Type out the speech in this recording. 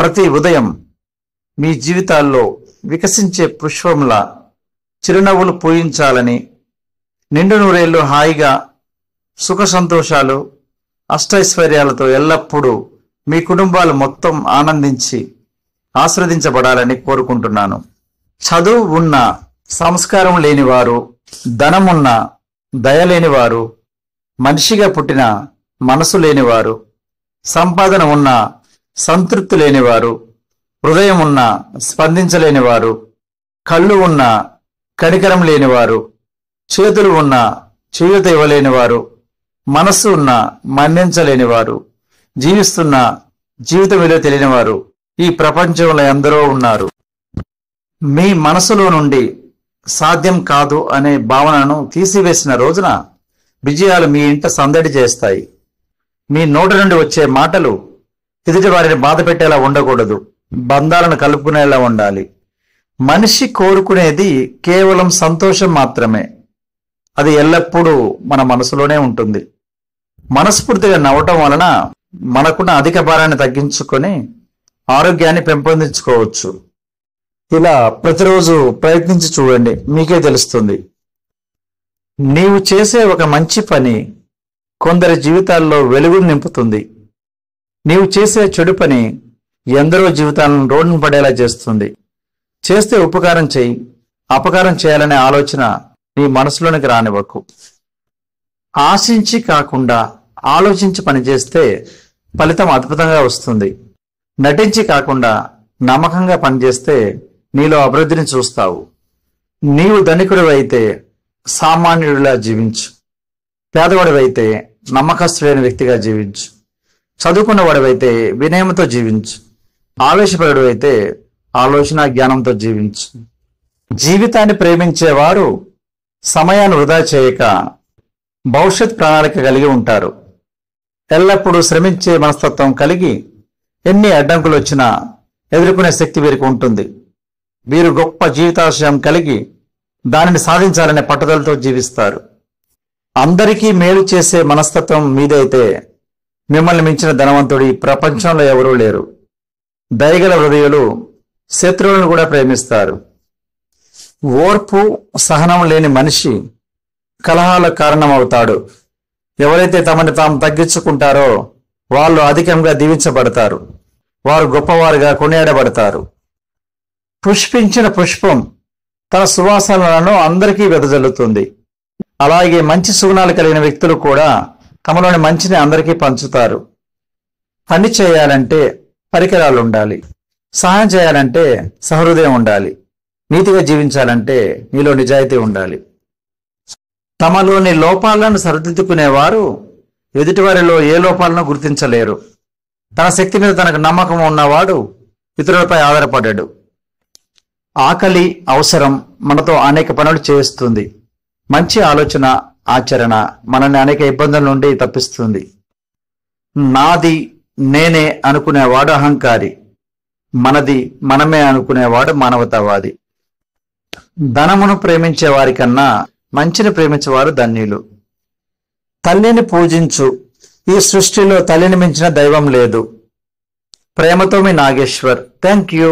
ప్రతి ఉదయం మీ జీవితాల్లో వికసించే పుష్పంలా చిరునవ్వులు పూయించాలని, నిండు నూరేళ్లు హాయిగా సుఖ సంతోషాలు అష్టైశ్వర్యాలతో ఎల్లప్పుడూ మీ కుటుంబాలు మొత్తం ఆనందించి ఆశీర్వదించబడాలని కోరుకుంటున్నాను. చదువు ఉన్న సంస్కారం లేనివారు, ధనమున్న దయ లేనివారు, మనిషిగా పుట్టిన మనసు లేనివారు, సంపాదన ఉన్న సంతృప్తి లేనివారు, హృదయం ఉన్న స్పందించలేనివారు, కళ్ళు ఉన్న కనికరం లేనివారు, చేతులు ఉన్న చేయూత ఇవ్వలేనివారు, మనస్సు ఉన్న మన్నించలేనివారు, జీవిస్తున్న జీవితం విలువ తెలియనివారు ఈ ప్రపంచంలో ఎందరో ఉన్నారు. మీ మనసులో నుండి సాధ్యం కాదు అనే భావనను తీసివేసిన రోజున విజయాలు మీ ఇంట సందడి చేస్తాయి. మీ నోటి నుండి వచ్చే మాటలు ఎదుటి వారిని బాధ పెట్టేలా ఉండకూడదు, బంధాలను కలుపుకునేలా ఉండాలి. మనిషి కోరుకునేది కేవలం సంతోషం మాత్రమే. అది ఎల్లప్పుడూ మన మనసులోనే ఉంటుంది. మనస్ఫూర్తిగా నవ్వటం వలన మనకున్న అధిక భారాన్ని తగ్గించుకొని ఆరోగ్యాన్ని పెంపొందించుకోవచ్చు. ఇలా ప్రతిరోజు ప్రయత్నించి చూడండి, మీకే తెలుస్తుంది. నీవు చేసే ఒక మంచి పని కొందరి జీవితాల్లో వెలుగును నింపుతుంది. నీవు చేసే చెడు పని ఎందరో జీవితాలను రోడ్డున పడేలా చేస్తుంది. చేస్తే ఉపకారం చేయి, అపకారం చేయాలనే ఆలోచన నీ మనసులోనికి రానివ్వకు. ఆశించి కాకుండా ఆలోచించి పనిచేస్తే ఫలితం అద్భుతంగా వస్తుంది. నటించి కాకుండా నమ్మకంగా పనిచేస్తే నీలో అభివృద్ధిని చూస్తావు. నీవు ధనికుడివైతే సామాన్యుడిలా జీవించు, పేదవాడివైతే నమ్మకస్తుడైన వ్యక్తిగా జీవించు, చదువుకున్నవాడివైతే వినయంతో జీవించు, ఆవేశపరుడైతే ఆలోచన జ్ఞానంతో జీవించు. జీవితాన్ని ప్రేమించేవారు సమయాన్ని వృధా చేయక భవిష్యత్ ప్రణాళిక కలిగి ఉంటారు. ఎల్లప్పుడూ శ్రమించే మనస్తత్వం కలిగి ఎన్ని అడ్డంకులు వచ్చినా ఎదుర్కొనే శక్తి వీరికి ఉంటుంది. వీరు గొప్ప జీవితాశయం కలిగి దానిని సాధించాలనే పట్టుదలతో జీవిస్తారు. అందరికీ మేలు చేసే మనస్తత్వం మీదైతే మిమ్మల్ని మించిన ధనవంతుడు ఈ ప్రపంచంలో ఎవరూ లేరు. దయగల హృదయులు శత్రువులను కూడా ప్రేమిస్తారు. ఓర్పు సహనం లేని మనిషి కలహాలకు కారణమవుతాడు. ఎవరైతే తమని తాము తగ్గించుకుంటారో వాళ్ళు అధికంగా దీవించబడతారు. వారు గొప్పవారుగా కొనియాడబడతారు. పుష్పించిన పుష్పం తన సువాసనలను అందరికీ వెదజల్లుతుంది. అలాగే మంచి సుగుణాలు కలిగిన వ్యక్తులు కూడా తమలోని మంచిని అందరికీ పంచుతారు. పని చేయాలంటే పరికరాలు ఉండాలి, సహాయం చేయాలంటే సహృదయం ఉండాలి, నీతిగా జీవించాలంటే నీలో నిజాయితీ ఉండాలి. తమలోని లోపాలను సరిదిద్దుకునేవారు ఎదుటివారిలో ఏ లోపాలను గుర్తించలేరు. తన శక్తి మీద తనకు నమ్మకం ఉన్నవాడు ఇతరులపై ఆధారపడ్డాడు. ఆకలి అవసరం మనతో అనేక పనులు చేస్తుంది. మంచి ఆలోచన ఆచరణ మనల్ని అనేక ఇబ్బందుల నుండి తప్పిస్తుంది. నాది నేనే అనుకునేవాడు అహంకారి, మనది మనమే అనుకునేవాడు మానవతావాది. ధనమును ప్రేమించే వారి కన్నా మంచిని ప్రేమించేవారు ధన్యులు. తల్లిని పూజించు, ఈ సృష్టిలో తల్లిని మించిన దైవం లేదు. ప్రేమతో మీ నాగేశ్వర్. Thank you.